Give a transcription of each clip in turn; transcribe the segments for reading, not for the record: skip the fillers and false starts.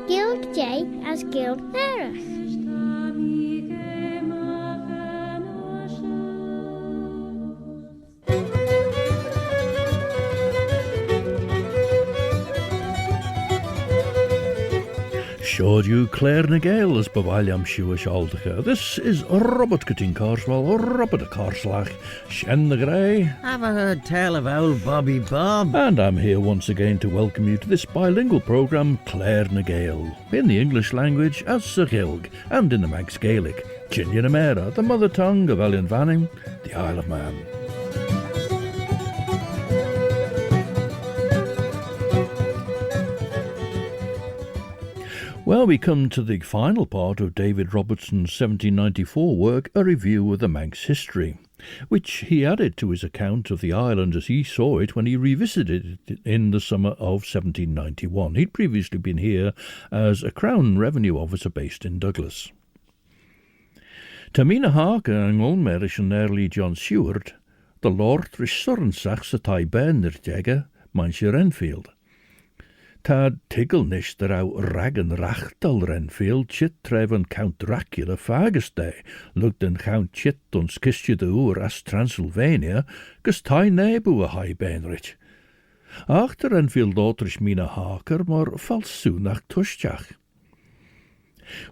Gilg J as Gilg Nerach. Showed you Claare na Gael as Bavaliam Shuish Aldacha. This is Robert Cutting Carswell, Robert Carslach, Shen the Grey. Have I heard tell of old Bobby Bob? And I'm here once again to welcome you to this bilingual programme, Claare na Gael, in the English language as Sir Gilg, and in the Manx Gaelic, Chinne na Mera, the mother tongue of Eileen Vanning, the Isle of Man. Well, we come to the final part of David Robertson's 1794 work, A Review of the Manks History, which he added to his account of the island as he saw it when he revisited it in the summer of 1791. He'd previously been here as a Crown Revenue Officer based in Douglas. To Mina Harker and Olmerish and Dr John Seward, the Lord Rissorensach sa tai ben jega, manche Renfield. Ta tiggelnish deraw ragen rachtal Renfield chit treven Count Dracula faguste, lugden Count chit ons kistje de oer as Transylvania, gus tai nebu a hai benrich. Achter Renfield autrish Mina Harker, maar falsoenach tushchach.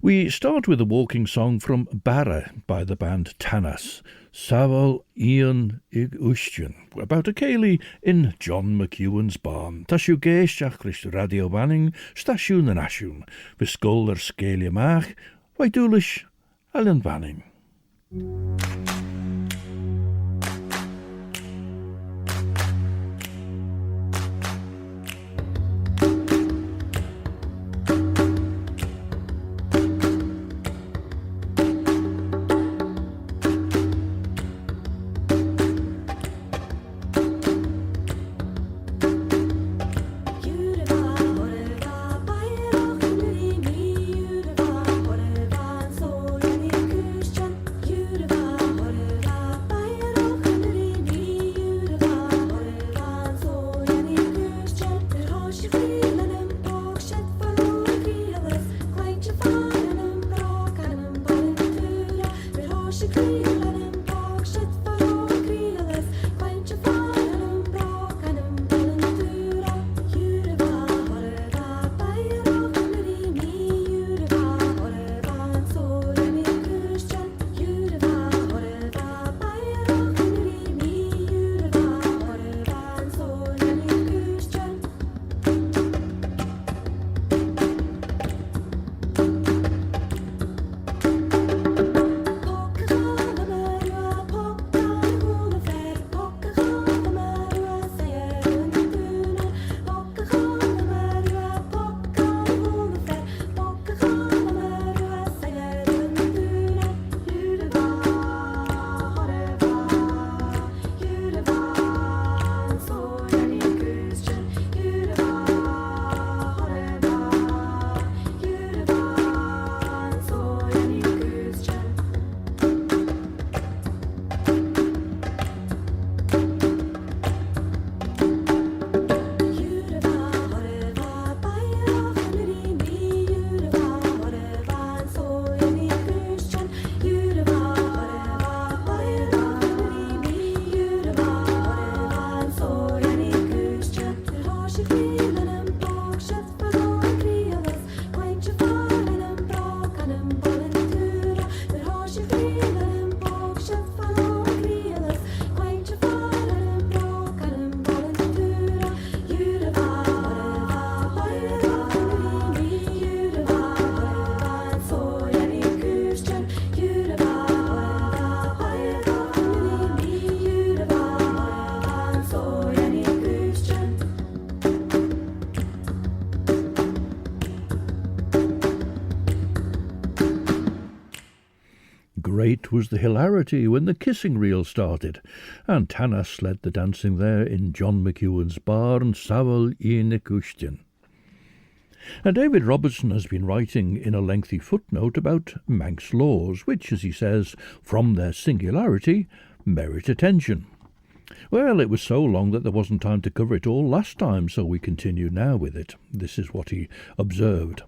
We start with a walking song from Barra by the band TANNAS, Sabbal, Iain, Uisdean, about a ceili in John McEwan's barn. Tashu geisach rish radio banning, stasjoen en asjoen, viskull scalia mach, why doolish, Eileen Vanning. Great was the hilarity when the kissing reel started, and TANNAS led the dancing there in John McEwan's barn, Sabbal, Uisdean. Now, David Robertson has been writing in a lengthy footnote about Manx laws, which, as he says, from their singularity, merit attention. Well, it was so long that there wasn't time to cover it all last time, so we continue now with it. This is what he observed.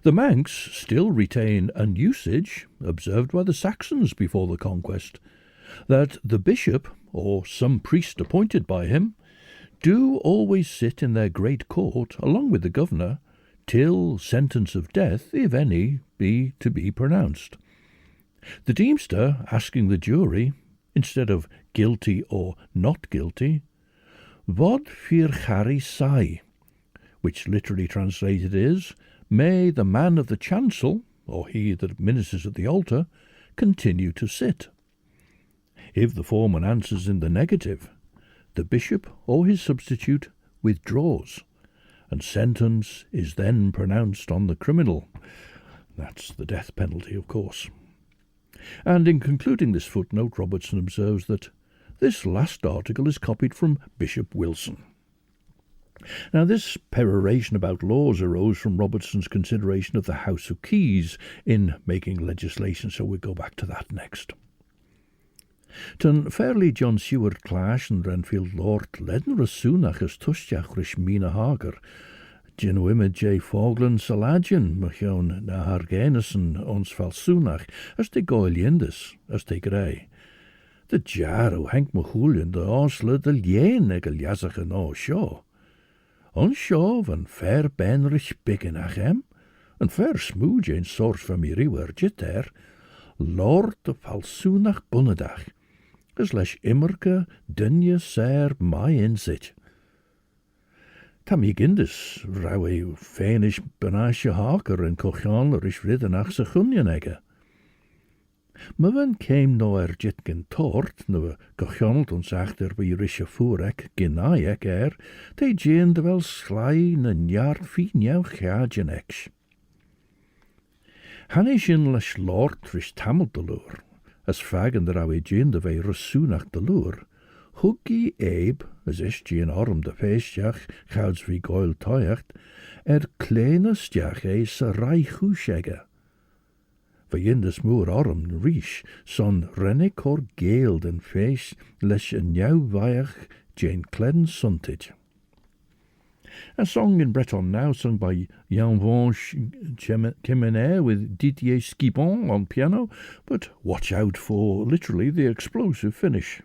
The Manx still retain an usage, observed by the Saxons before the conquest, that the bishop, or some priest appointed by him, do always sit in their great court, along with the governor, till sentence of death, if any, be to be pronounced. The deemster asking the jury, instead of guilty or not guilty, Vod fyr chari sai, which literally translated is, may the man of the chancel, or he that ministers at the altar, continue to sit. If the foreman answers in the negative, the bishop or his substitute withdraws, and sentence is then pronounced on the criminal. That's the death penalty, of course. And in concluding this footnote, Robertson observes that this last article is copied from Bishop Wilson. Now, this peroration about laws arose from Robertson's consideration of the House of Keys in making legislation, so we'll go back to that next. Tan fairly John Seward Claare and Renfield Lord ledden rasúnach as tusteach rish Mina Harker, Genwimid J. Foglan Salagin, Machion na Hargenison ons falsúnach, as de goilindis, as de grey. The jar o Henk Mahulin de Osle de Iain egel jasach an o seo. On seo van fair ben rich biggin ach em, and fair smooge een soort van mi riwer Lord de falsúnach bunnedach, as leis immerke dunje ser mai inzit. Tam I gindis rauw e féinish benasje Harker en cochianler is riddenach sa chunjan egge. Maar wen came no jitgen tort, no cochianelt ons achter by rische voerek genaiek te jeen de wel slain en jaar fienjau gaadjen ex. Hanish in leis lord rish tamel de loer, as fagen der rauw jeen de wei rasúnach de loer, huggi eib, as is jeen arm de feestjach, gouds wie Gael toiacht, kleine stjach sa rai goeshegge. Vijindes moer arm rish, son rennik or Gael den feest, leis een jou vaiach jeen klen suntage. A song in Breton now, sung by YANN KEMENER with Didier SQUIBAN on piano, but watch out for, literally, the explosive finish.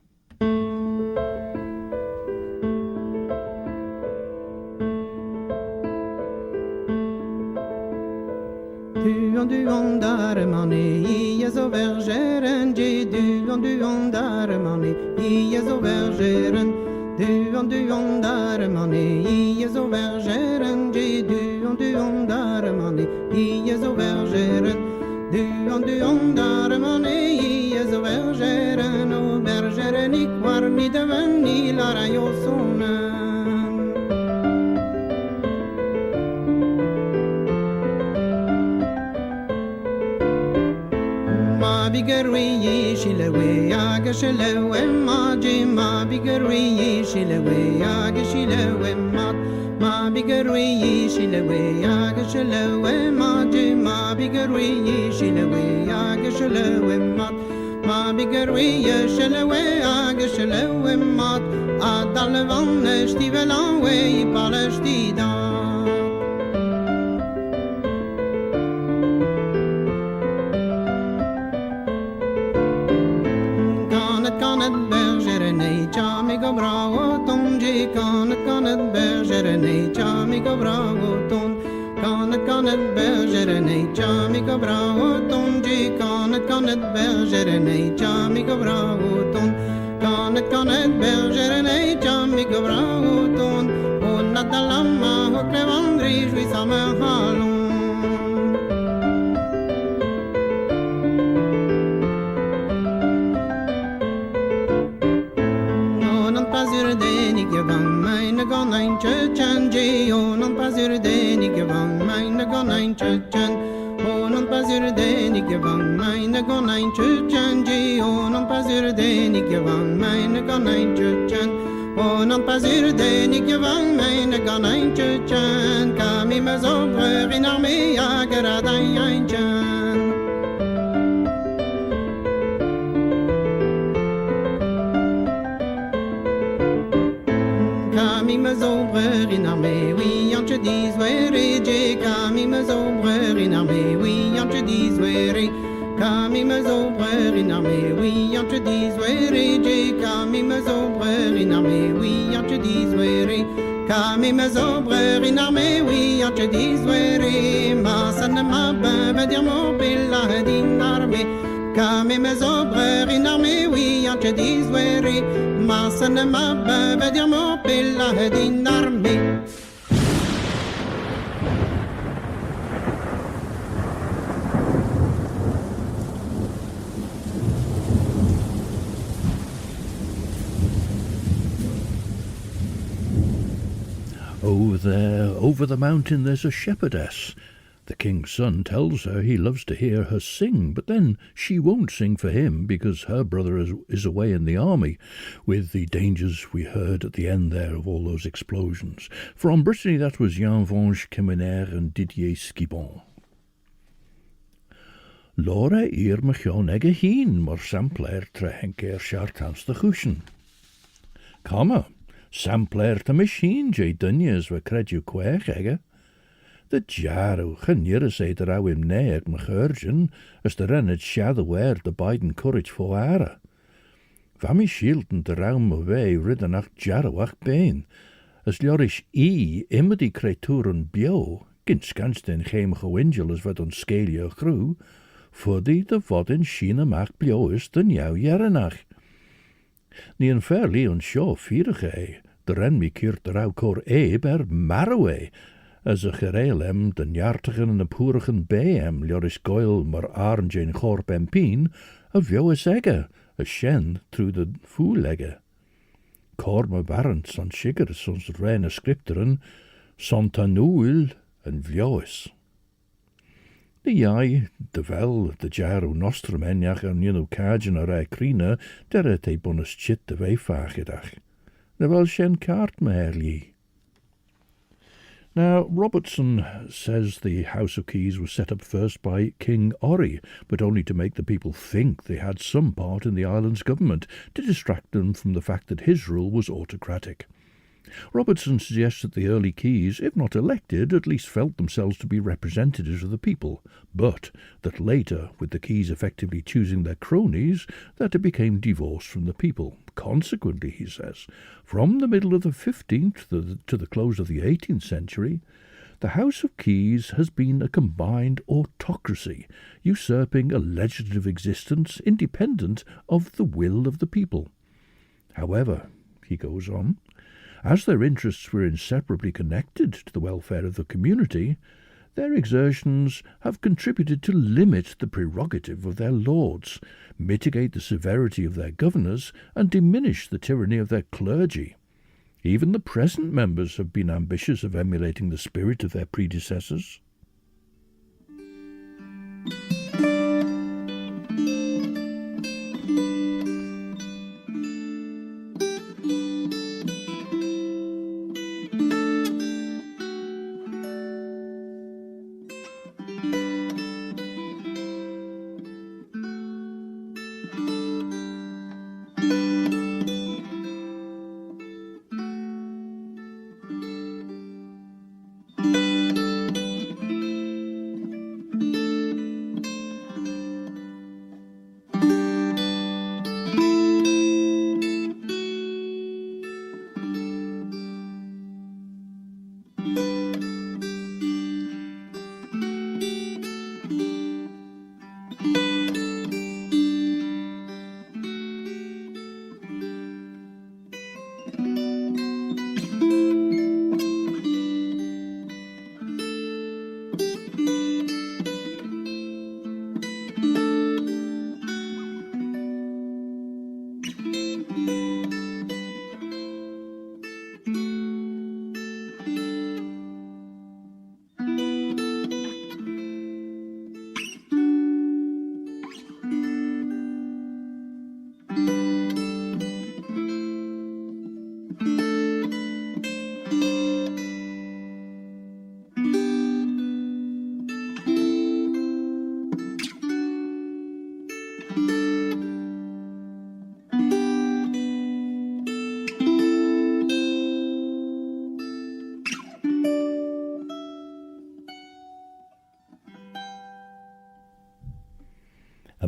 Duhont'ar mani, I så vergeren, Duhont'ar mani, I så vergeren, Duhont'ar mani, I så vergeren, Duhont'ar mani, I så vergeren, Duhont'ar mani, I så vergeren, och vergeren I kvar ni de vän I lara jag sonen. Biggerwe shilewe aga shilewe maji ma biggerwe shilewe aga shilewe ma biggerwe shilewe aga shilewe maji ma biggerwe shilewe aga shilewe ma biggerwe shilewe aga shilewe adalvan stivelan we palestida. Bravo tonji kanet bergerne chamiga bravo ton kanet bergerne chamiga bravo tonji kanet bergerne chamiga bravo ton kanet bergerne chamiga bravo ton on nadalama ho klevandri jui sama halon. Gonain churchan je onon pasir denig vang mine gonain churchan onon pasir denig vang mine gonain churchan je onon pasir denig vang mine gonain churchan onon pasir denig vang mine gonain churchan kami mazo gradaintjan. Kami me zombrer in armée, oui, en te dis were, je kami me zombrer in armée, oui, en te dis were. Kami me zombrer in armée, oui, en te dis were, je kami me zombrer in armée, oui, en te dis were. Kami me zombrer in armée, oui, en te dis were. Ma sanne ma ben, veut dire mon pilla din armée. Kami me zombrer in armée, oui, en te dis were. Ma sanne ma ben, veut dire mon pilla din armée. Over there, over the mountain, there's a shepherdess. The king's son tells her he loves to hear her sing, but then she won't sing for him because her brother is away in the army, with the dangers we heard at the end there of all those explosions. From Brittany, that was YANN, FANCH, KEMENER and DIDIER SQUIBAN. Laura ir me John ege heen, mar sampler tre henker shartans de guschen. Come, sampler te machine, je dunjes we credju quech ege. De jarrow genjere say der ou im neer me geurgen, as de rennet shadow weer de beiden courage for ara. Vami shielden de raum away ridden ach jarrow ach been, as ljorish immer die creaturen bio, ginskans den chemige wingel as wat on scale grew, voor die de wat in China maak bio is den jou jarenach. Ni een fairly on show vierige, de ren mi keert de rauw kor ber marrowe, as a gerelem den jartigen en de poerigen hem, Joris Gael maar Arnjane Gorp en Pien, a vio is egge, a shen through de voelegge. Korme warrens an shiggers ons reine scripteren, Santanuil en viois. De jai, de vel, de jaru nostrum enjach en jenu kajen a rei krine, der het e bonus chit de weifagedach. De wel shen kaart me herlie. Now, Robertson says the House of Keys was set up first by King Orry, but only to make the people think they had some part in the island's government, to distract them from the fact that his rule was autocratic. Robertson suggests that the early Keys, if not elected, at least felt themselves to be representatives of the people, but that later, with the Keys effectively choosing their cronies, that it became divorced from the people. Consequently, he says, from the middle of the 15th to the close of the 18th century, the House of Keys has been a combined autocracy, usurping a legislative existence independent of the will of the people. However, he goes on, as their interests were inseparably connected to the welfare of the community, their exertions have contributed to limit the prerogative of their lords, mitigate the severity of their governors, and diminish the tyranny of their clergy. Even the present members have been ambitious of emulating the spirit of their predecessors.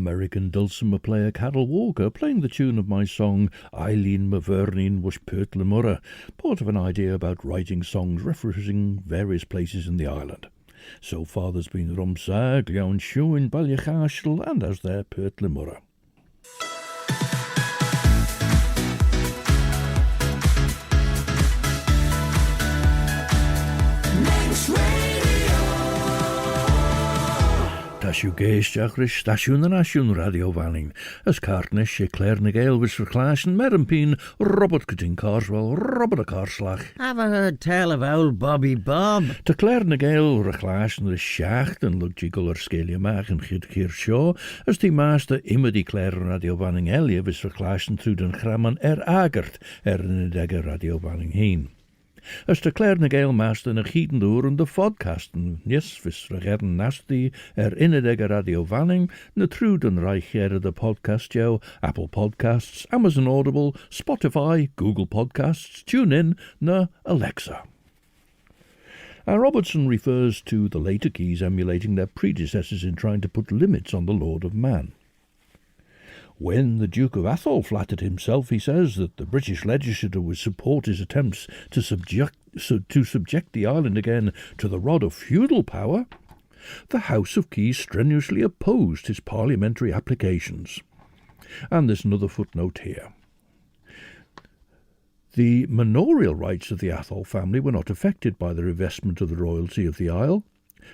American dulcimer player Carol Walker playing the tune of my song Eileen Mavernin was Pertlemurra, part of an idea about writing songs referencing various places in the island. So far there's been Romsa, Glionshu in Ballycastle, and as there Pertlemurra. Tashu géisteach ris stasiwn yn asiwn radio fanning, as cartnes she Claare na Gael was verklaas en Merempien, Robert Cutting Carswell, Robert a Carslach. Have I heard tell of old Bobby Bob? De Claare na Gael reclaas en de schacht en lugjigal scalia maag en Gidkeer Shaw, as die master immer die Claare radio vanning Elia was verklaas en through den Gramman agert in de radio vanning heen. As de Claare na Gael master na gieten door en de podcasten, yes, vis regeren nasty in de radio vanning, na through den reicheren de podcast jou, Apple Podcasts, Amazon Audible, Spotify, Google Podcasts, TuneIn, na Alexa. Robertson refers to the later keys emulating their predecessors in trying to put limits on the Lord of Man. When the Duke of Atholl flattered himself, he says, that the British legislature would support his attempts to subject the island again to the rod of feudal power, the House of Keys strenuously opposed his parliamentary applications. And there's another footnote here. The manorial rights of the Atholl family were not affected by the revestment of the royalty of the Isle,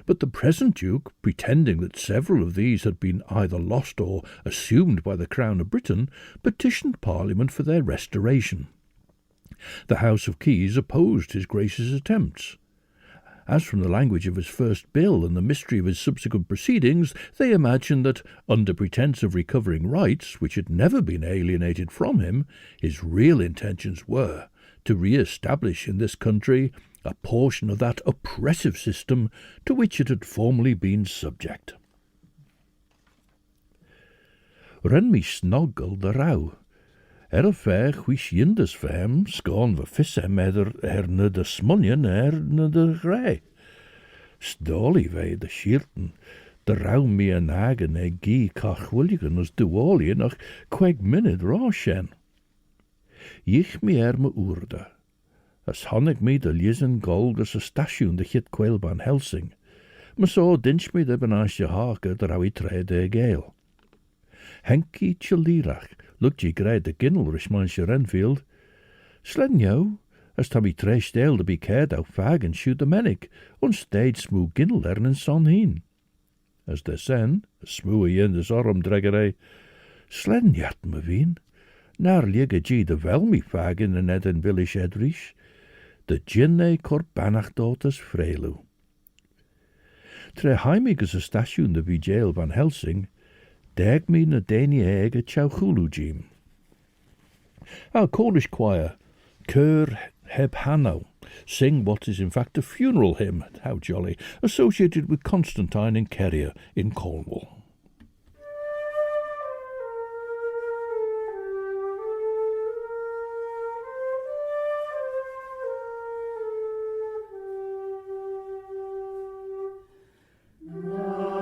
but the present Duke, pretending that several of these had been either lost or assumed by the Crown of Britain, petitioned Parliament for their restoration. The House of Keys opposed his Grace's attempts. As from the language of his first bill and the mystery of his subsequent proceedings, they imagined that, under pretence of recovering rights which had never been alienated from him, his real intentions were to re-establish in this country a portion of that oppressive system to which it had formerly been subject. Ren mi snoggel de rauw. A fair which yinders fem, scorn the fissem na de smunnion na de grey. Stolly vei de shirten, de rauw mi an hagen gi kach willigan as duolien ach queg minid roshen. Ich mi me oerde. As honnig me de lizen gold as a station de hit Quailban Helsing, maar so dinch me de Mina Harker de rawi tre de Gael. Henky chilirach, look je grey de ginnel rishmansje Renfield. Slen jou, as tabby tre steel de be cared out fag and shoot the menig, on stage smoo ginnel ern son heen. As de sen, a smoo yen de sorum dreggerei, slen jat me veen, nar liege je de velmi fag in en ed en village edrish, de ginne korbanach daughters frelu. Tre heimig as a station de Gael van Helsing, deg me na deni eg a chauchulu jim. Our Cornish choir, Cur heb Hanno, sing what is in fact a funeral hymn, how jolly, associated with Constantine and Kerrier in Cornwall. Squibban.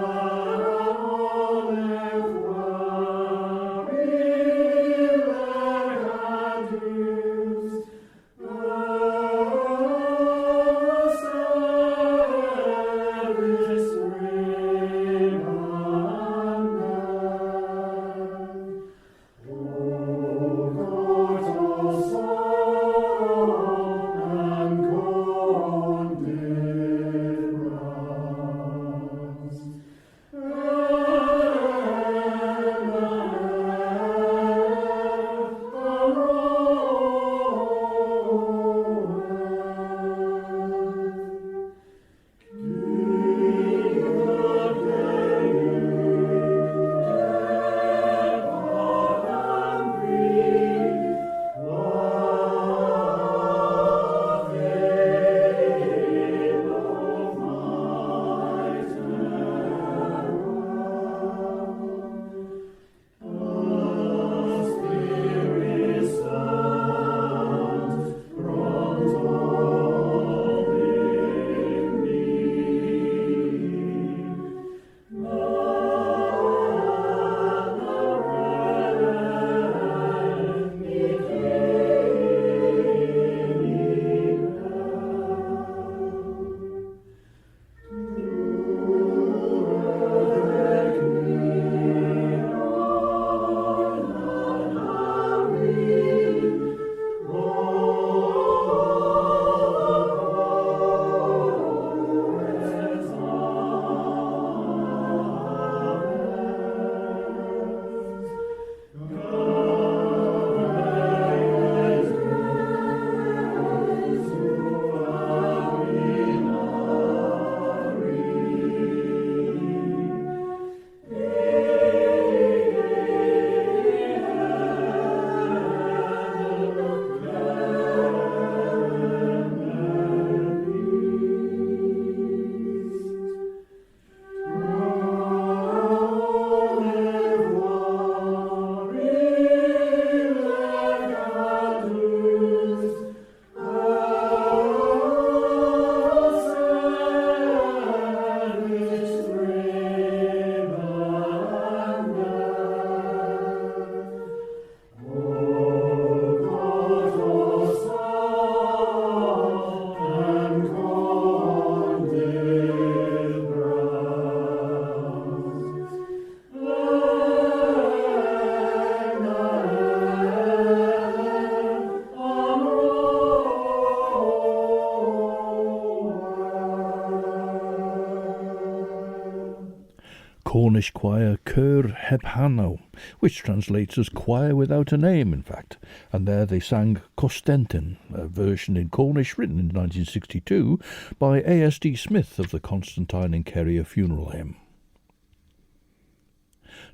Cornish choir Cur heb Hanno, which translates as choir without a name, in fact, and there they sang Costentin, a version in Cornish written in 1962 by A.S.D. Smith of the Constantine and Kerrier funeral hymn.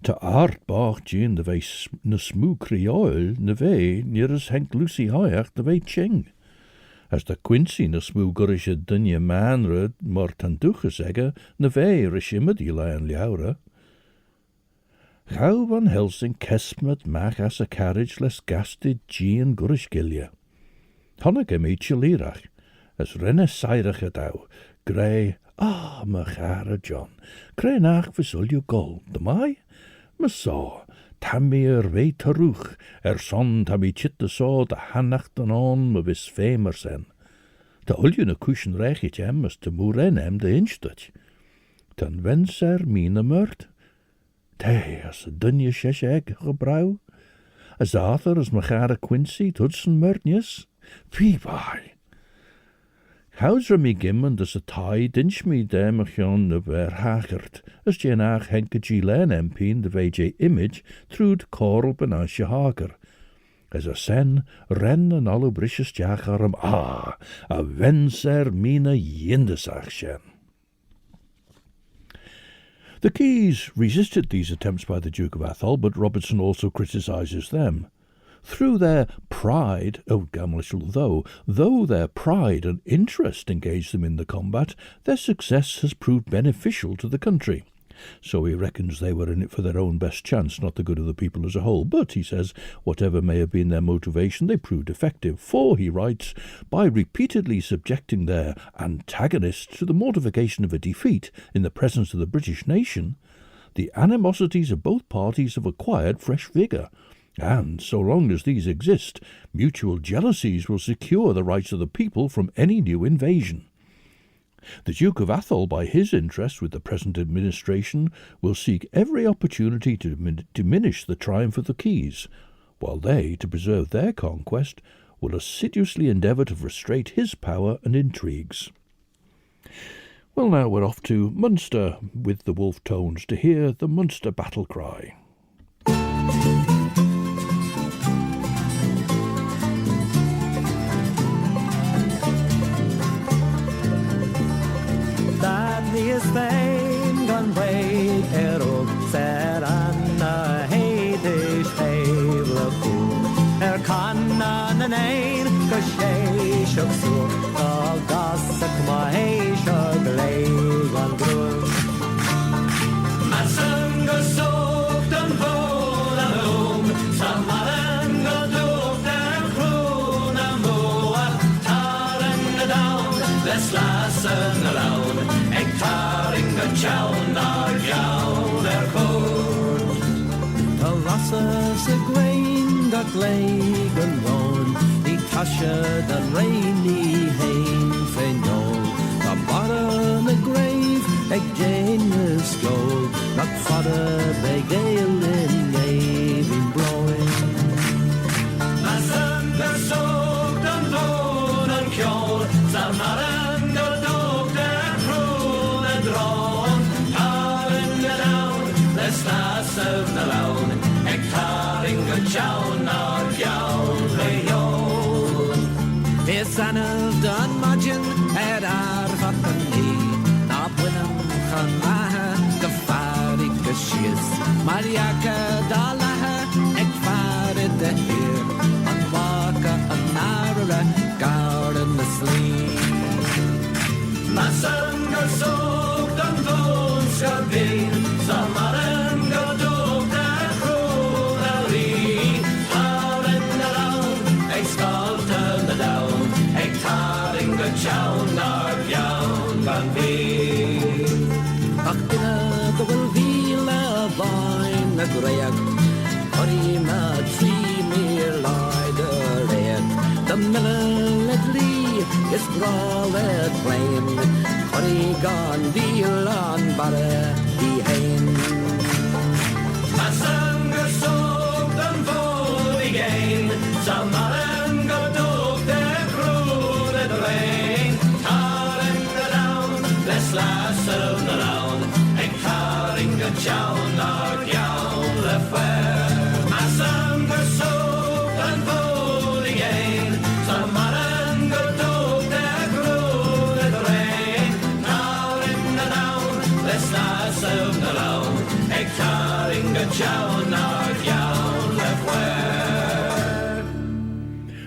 Ta art bach gin de vei na smoo crioil na vei near Henk Lucy Hayach de vei ching. As de Quincy na smoo gurische dunje manrud mar tan duche zegge na vei rishimmer die lion liaura. Gauw van Helsing kesmet mach as a carriage les gasted gian gurish gilje. Hanneke meetje lirach, as renne seirach het au, grey, me gare John, grey nach versul je gol, de mai? Me saw, tammy wei terug, son tammy chitte saw de hannachten on me vis femer sen. De ulje na kushen reichit hem as te moeren hem de instut. Dan wens Mina murt. Tei, as a dunje shesh egg gebrouw. As Arthur as me gare Quincy tutsen murtjes. Pie by. Houds me gimmen dus a tie dinch me dem jon of hagert, as jenach henke Gilen empien de VJ image through Coral Benasje Harker. As a sen ren en alle brisjes jacharum a wenser Mina yindesach shen. The Keys resisted these attempts by the Duke of Atholl, but Robertson also criticises them. Through their pride, though their pride and interest engaged them in the combat, their success has proved beneficial to the country. So he reckons they were in it for their own best chance, not the good of the people as a whole. But, he says, whatever may have been their motivation, they proved effective. For, he writes, by repeatedly subjecting their antagonists to the mortification of a defeat in the presence of the British nation, the animosities of both parties have acquired fresh vigour. And, so long as these exist, mutual jealousies will secure the rights of the people from any new invasion. The Duke of Atholl, by his interest with the present administration, will seek every opportunity to diminish the triumph of the Keys, while they, to preserve their conquest, will assiduously endeavour to frustrate his power and intrigues. Well, now we're off to Munster with the Wolf Tones to hear the Munster battle cry. Is fame gone brave op ser anna heidish heivla can an ein go sé shuk all gasak ma hey shug lay on grun ma sunga so dan vola samaran go do der krona moa taran down let's last alone. Taring a chown our giaull code. The Rossers a grain got leg and roan, the Tasha the rainy hain fenol, the bottom a grave, a genius gold, not fodder by Gael in navy blowing. My son the soaked and bone and kjol, Samaran. Of the loan, hectaring a chown or giaull leon. This son of Don Margin had our fucking knee, not when I'm Hanaha, the farik a shiz, Mariaka Dalaha, ek farid the hair, and Waka and Nara, garden the sleep. My son got soaked and bones got been, Samaran. Chown our giaull van be. Ach inna the will vila vine a greg, Corima 3 mere lie the red. The melody is brawled plain, Corrigan veal on butter the hain. My son goes soaked and full again, Samaran go dog their crew at the rain. Last of the round, hectare Charling a chown or giaull a fair. Massam versoop and voting ain. Some man go to the groove the rain. Now in the down, let's not serve the loan. Egg charling a chown or giaull a fair.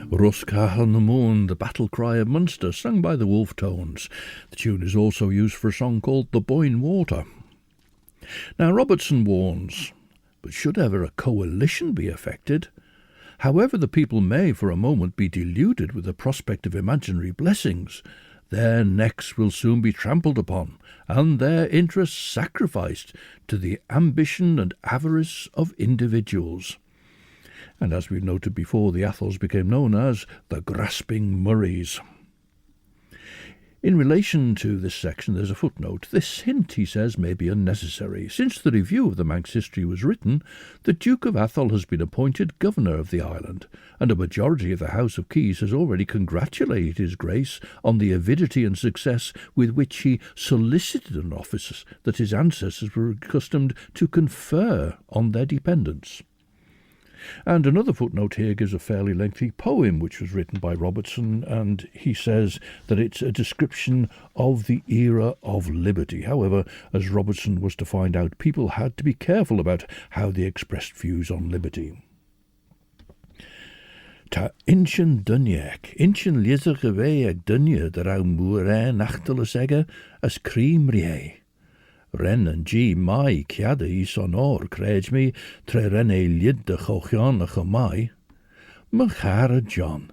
Ruskach on the Moon, the battle cry of Munster, sung by the Wolf Tones. The tune is also used for a song called The Boyne Water. Now Robertson warns, but should ever a coalition be effected, however the people may for a moment be deluded with the prospect of imaginary blessings, their necks will soon be trampled upon, and their interests sacrificed to the ambition and avarice of individuals. And as we've noted before, the Atholls became known as the Grasping Murrays. In relation to this section, there's a footnote. This hint, he says, may be unnecessary. Since the review of the Manx history was written, the Duke of Atholl has been appointed governor of the island, and a majority of the House of Keys has already congratulated His Grace on the avidity and success with which he solicited an office that his ancestors were accustomed to confer on their dependents. And another footnote here gives a fairly lengthy poem which was written by Robertson, and he says that it's a description of the era of liberty. However, as Robertson was to find out, people had to be careful about how they expressed views on liberty. Ta inchen dunjek, inchen lieser gewee ag dunje der au moere nachtele segge as cream rie. Ren and G mai ciada I son or, creid me, tre renne lid de chochianach o mai. Machara John,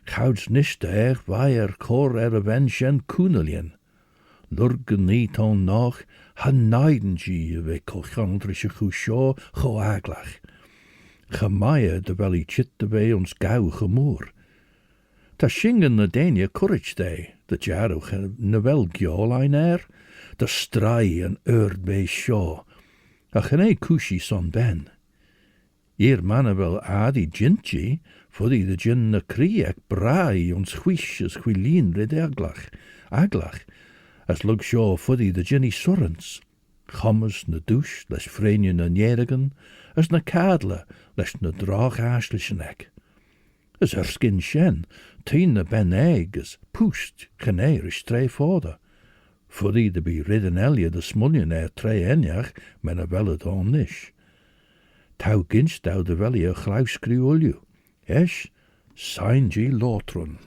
chouds nisht vai cor a venchen cúnalien. Lurgen ni ton noch, han naiden G ve chochiantrische chusho cho aglach. Chamaya de veli chit de ve ons gau gemoor. Ta shingen na denia courage day, the jaruch novel giaull ein the strai and erd be shaw. A chene cushy son ben. Eer manavel adi gintji, fuddy the gin na kriek brai ons chwish as chwilien red aglach, as lug shaw fuddy the ginny surrants. Chommes na douche, les freinje na njerigen, as na kadle, les na drach ashlichen ek. As skin shen, teen na ben egg, as poest, chene is stray forder. Fuddy de be ridden elia de smuljen tre enjach, men a vellet on nish. Tau ginst thou de veli a chluiskru ulju. Esh, sign G lotron.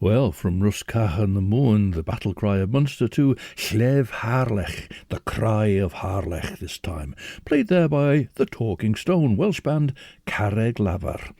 Well, from Ruskach on the Moon, the battle cry of Munster, to Lléamh Harlech, the cry of Harlech this time, played there by the Talking Stone Welsh band Carreg Lafar.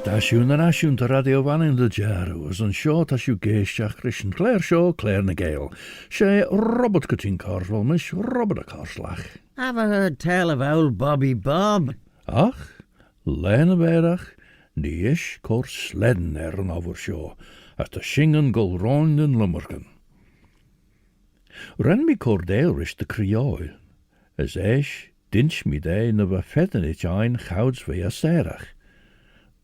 Stasiwn yn asiwn dy radio fan yn dy jarw, as yn sio tasiw geisiach rys yn Claare sio, Claare na Gael. Se Robert gytyn cors, wel mis Robert y corslach. Have I heard tell of old Bobby Bob? Ach, len y berach, ni ish cors sledden yn over sio, as dy shingen gol roen yn lummerken. Ren mi cordeel rys dy crioil, as eich dinch mi de na va fedden ich ein chouds ve a serach.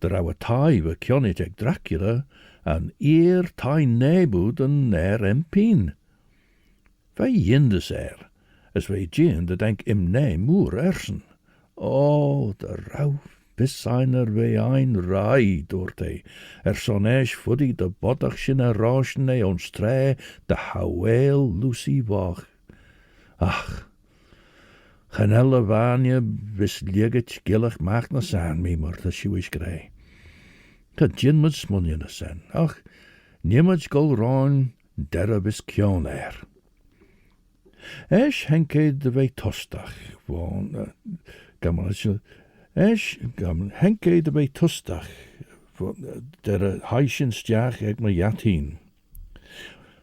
Der ouwe tai we kionit eg Dracula, an eer tai nebud an ner empien. Wij jindes as wij gien de denk im ne moer ersen. O, de rauw besseiner we ein rai doorte, son eich fuddy de bodachshin a rauschen ne ons tre, de haweel Lucy wach. Ach, Chanelle Vanya bis liegit gillig maakt na san me maar dat je is grey. Ka gin met smunje na san. Ach, niemand gol roon derre bis kion Esch henke de wei tostach, woon, henke de wei tostach, derre heischen stjach eg me jatin.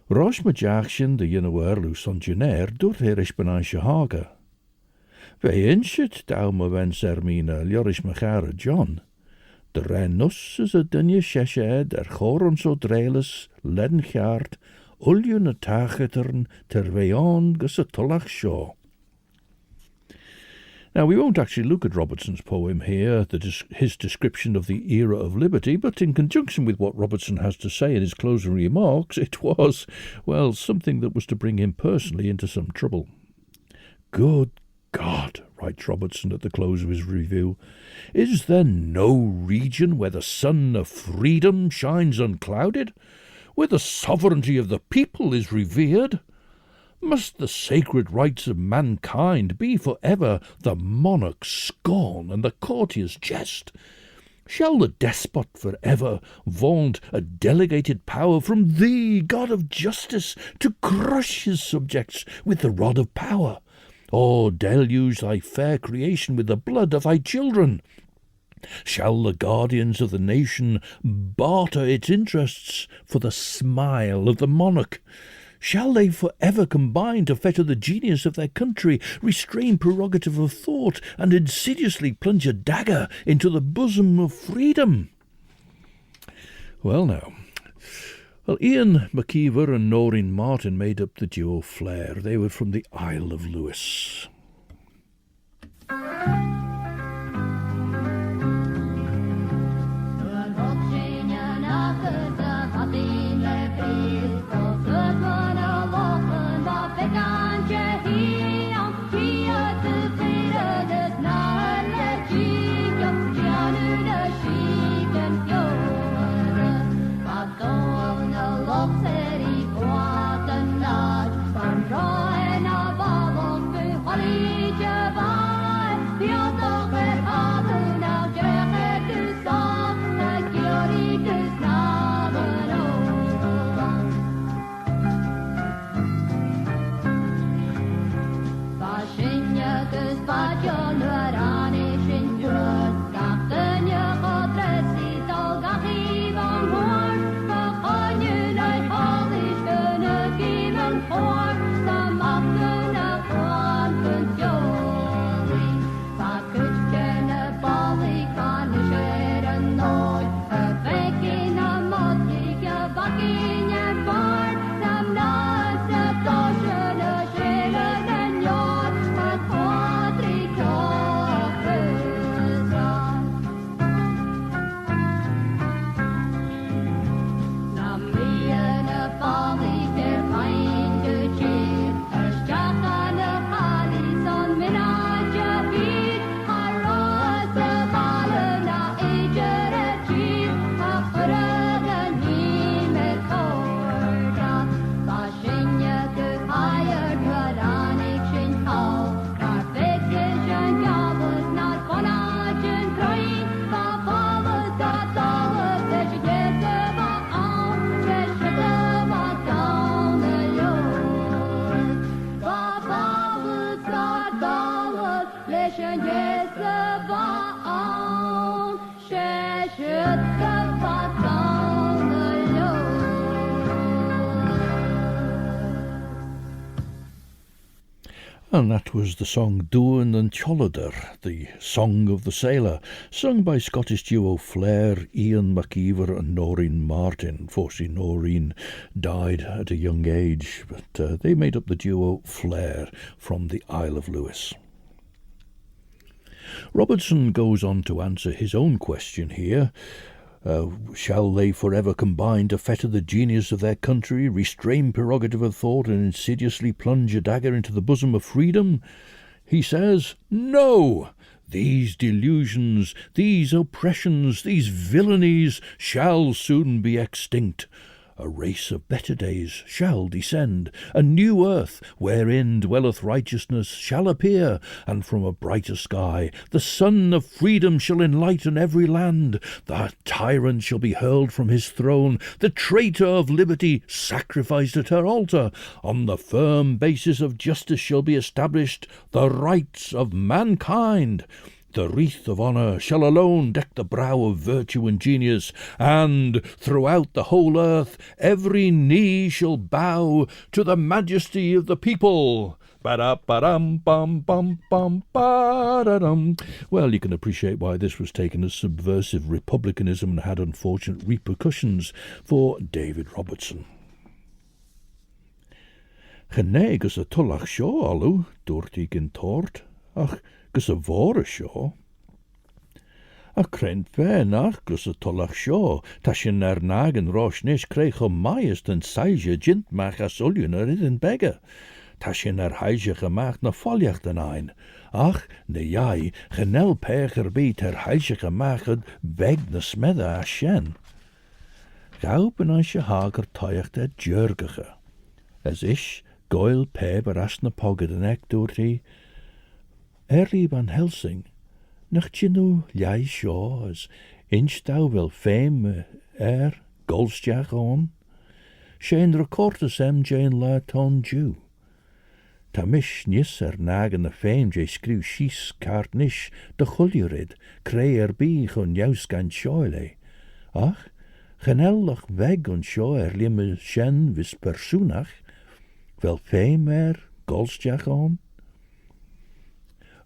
Roos me jachshin de jinne werlu son jenair doet is benaisje haga. Wij inshit dau me wens Mina Lloris me gare John. De renus is a dunje sheshe der choron so dreles ledden gaard, uljune tagetern ter weon gus a tullach shaw. Now, we won't actually look at Robertson's poem here, his description of the era of liberty, but in conjunction with what Robertson has to say in his closing remarks, it was, well, something that was to bring him personally into some trouble. Good God, writes Robertson at the close of his review, is there no region where the sun of freedom shines unclouded, where the sovereignty of the people is revered? Must the sacred rights of mankind be for ever the monarch's scorn and the courtier's jest? Shall the despot for ever vaunt a delegated power from thee, God of justice, to crush his subjects with the rod of power? Or deluge thy fair creation with the blood of thy children? Shall the guardians of the nation barter its interests for the smile of the monarch? Shall they for ever combine to fetter the genius of their country, restrain prerogative of thought, and insidiously plunge a dagger into the bosom of freedom? Well now, Iain McKeever and Noreen Martin made up the duo Flair. They were from the Isle of Lewis. And that was the song Duhont'ar, the Song of the Sailor, sung by Scottish duo Claare, Iain McIver and Noreen Martin. Unfortunately, Noreen died at a young age, but they made up the duo Claare from the Isle of Lewis. Robertson goes on to answer his own question here. Shall they forever combine to fetter the genius of their country, restrain prerogative of thought, and insidiously plunge a dagger into the bosom of freedom? He says, no! These delusions, these oppressions, these villainies shall soon be extinct. A race of better days shall descend, a new earth wherein dwelleth righteousness shall appear, and from a brighter sky the sun of freedom shall enlighten every land. The tyrant shall be hurled from his throne, the traitor of liberty sacrificed at her altar. On the firm basis of justice shall be established the rights of mankind. The wreath of honour shall alone deck the brow of virtue and genius, and throughout the whole earth every knee shall bow to the majesty of the people. Ba-da-ba-dum-bum-bum-bum-ba-da-dum. Well, you can appreciate why this was taken as subversive republicanism and had unfortunate repercussions for David Robertson. Gynne gus y tullach sio, alw, dwrt I gyn tort, ach, gus y fôr y sio. A crent fe nach gus y tullach sio, ta sy'n nag yn rosh nes creich o maest yn saisio jint mach as ulion yr idyn bega. Ta sy'n heisio gemacht na foliach den ein. Ach, ne jai, genel pech erbij ter heisio gemacht beg na smedda as shen. Gaup en as je hager toiach der djurgige. As ish, Gael peber as na pogget en ek doort hij. Van Helsing, nach tjenu ljai sjo, as instau wel fame golstjach on. Shane recortes Jane la ton Jew. Ta mish nis nagen de fame jay skriw shis kaart nish de chuljurid, krei bi gon jauskan shoile. Ach, genellig weg on sjo limme shen vis persoonach, wel fame golstjach on.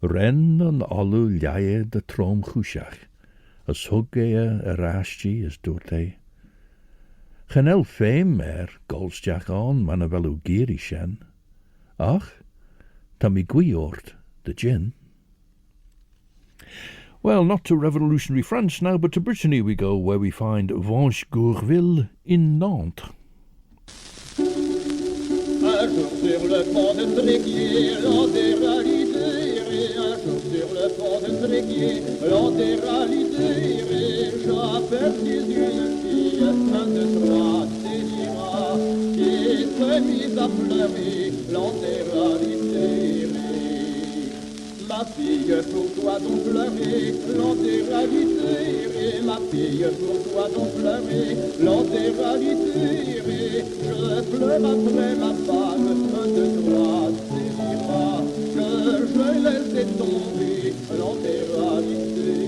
Ren an allu ljaie de trom chusach, as hugge raschi as doorte. Genel fame golstjach on, man wel giri shen. Ach, tammy guiort, the gin. Well, not to revolutionary France now, but to Brittany we go, where we find Vanche Gourville in Nantes. Un jour sur le pont de Tréguier, l'on déréalité, un jour sur le pont de Tréguier, l'on déréalité, j'aperçus une fille, un de trois délira, qui se mit à pleurer, l'on déréalité. Ma fille, pourquoi donc pleurer, l'on déréalité, ma fille, pourquoi donc pleurer, l'on déréalité. Je pleure après ma femme, un de trois délira, que je laissais tomber, l'on déréalité.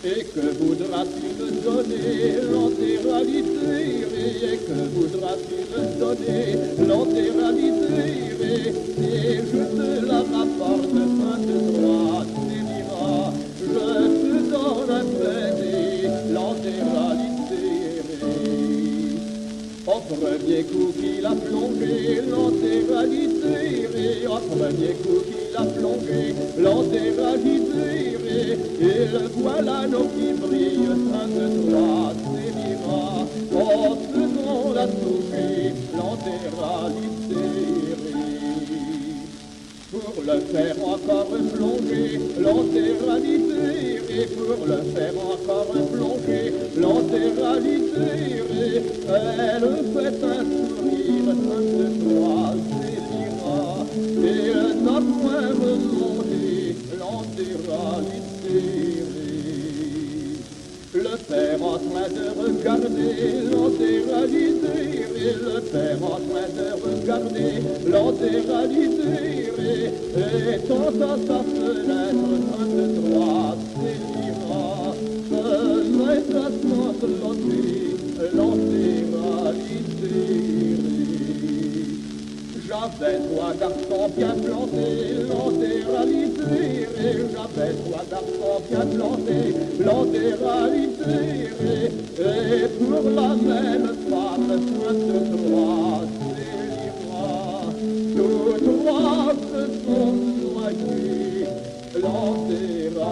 Et que voudra-t-il me donner, l'on déréalité, et que voudra-t-il me donner, l'on déréalité. Et je te la rapporte, un de trois délira, je te donne un baiser, l'on déréalité. Au premier coup qu'il a plongé, l'antéralité, au premier coup qu'il a plongé, l'antéralité, et le voilà l'eau qui brille, un de trois délira, en faisant la toucher, l'antéralité. Pour le faire encore plonger, l'antéralité, et pour le faire encore plonger, l'antéralité, elle fait un sourire, un de trois délira, et elle n'a point remonté, l'antéralité. Le père en train de regarder l'antéralité, le père en train de regarder l'antéralité, et tend à sa fenêtre, un de trois délira, faisait à sangloter l'antéralité. J'avais trois garçons bien plantés, l'on déréalisé. J'avais trois garçons bien plantés, l'on déréalisé. Et pour la même femme, de trois délivra. Tous trois se sont noyés, l'on déréalisé.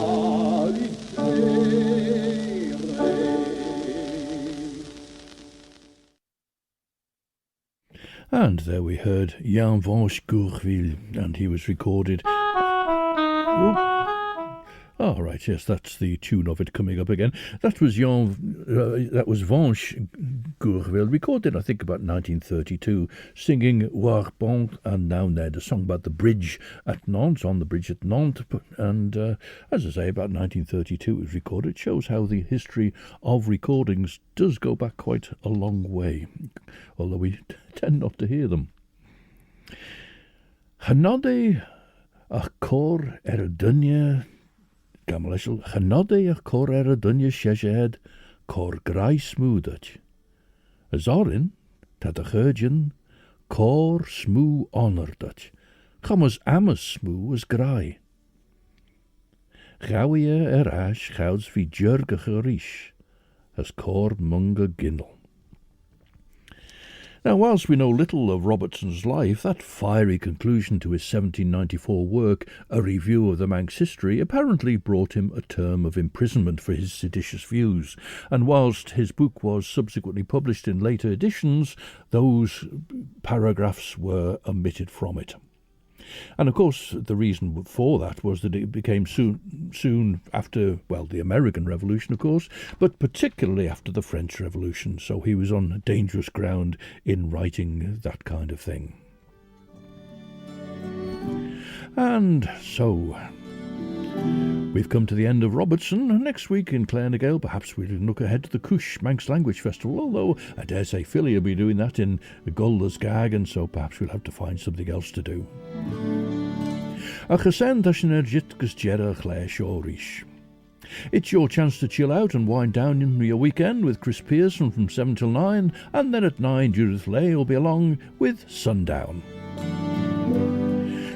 And there we heard Jan van Scourville, and he was recorded. Oh, right, yes, that's the tune of it coming up again. That was Van Scourville, recorded, I think, about 1932, singing Warbont and Now Ned, a song about the bridge at Nantes, on the bridge at Nantes. And as I say, about 1932 it was recorded. It shows how the history of recordings does go back quite a long way, although we tend not to hear them. Hanode a cor dunya. Gamalishal, Hanode a cor dunya sheshehed, cor grai smoothach. Azorin, tad a churgeon, cor smoo honordach. Commas amas smoo as grai. Gauia ash chouds vi jurga cherish, as cor munga ginnel. Now, whilst we know little of Robertson's life, that fiery conclusion to his 1794 work, A Review of the Manx History, apparently brought him a term of imprisonment for his seditious views, and whilst his book was subsequently published in later editions, those paragraphs were omitted from it. And of course, the reason for that was that it became soon after, well, the American Revolution, of course, but particularly after the French Revolution, so he was on dangerous ground in writing that kind of thing. And so we've come to the end of Robertson. Next week in Claare and Gael, perhaps we'll look ahead to the Cush Manx Language Festival, although I dare say Philly will be doing that in Gull's Gag, and so perhaps we'll have to find something else to do. It's your chance to chill out and wind down in your weekend with Chris Pearson from 7 till 9, and then at 9 Judith Leigh will be along with Sundown.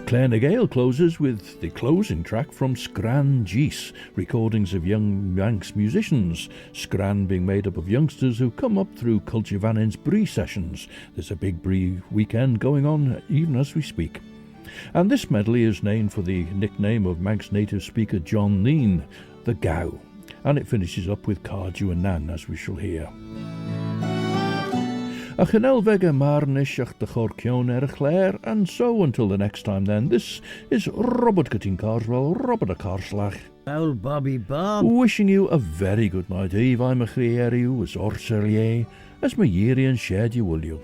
Claare and Gael closes with the closing track from Scran Geese, recordings of young Manx musicians, Scran being made up of youngsters who come up through Culture Vannin's Brie sessions. There's a big Brie weekend going on even as we speak. And this medley is named for the nickname of Manx native speaker John Neen, the Gow, and it finishes up with Cardew and Nan, as we shall hear. A chanelvega marnishach de chorcion Claire, and so until the next time then, this is Robert Cutting Carswell, Robert a Carslach. Old Bobby Bob. Wishing you a very good night. Eve, I'm a chrieriu, as orserlier, as my yeary and shed you will you.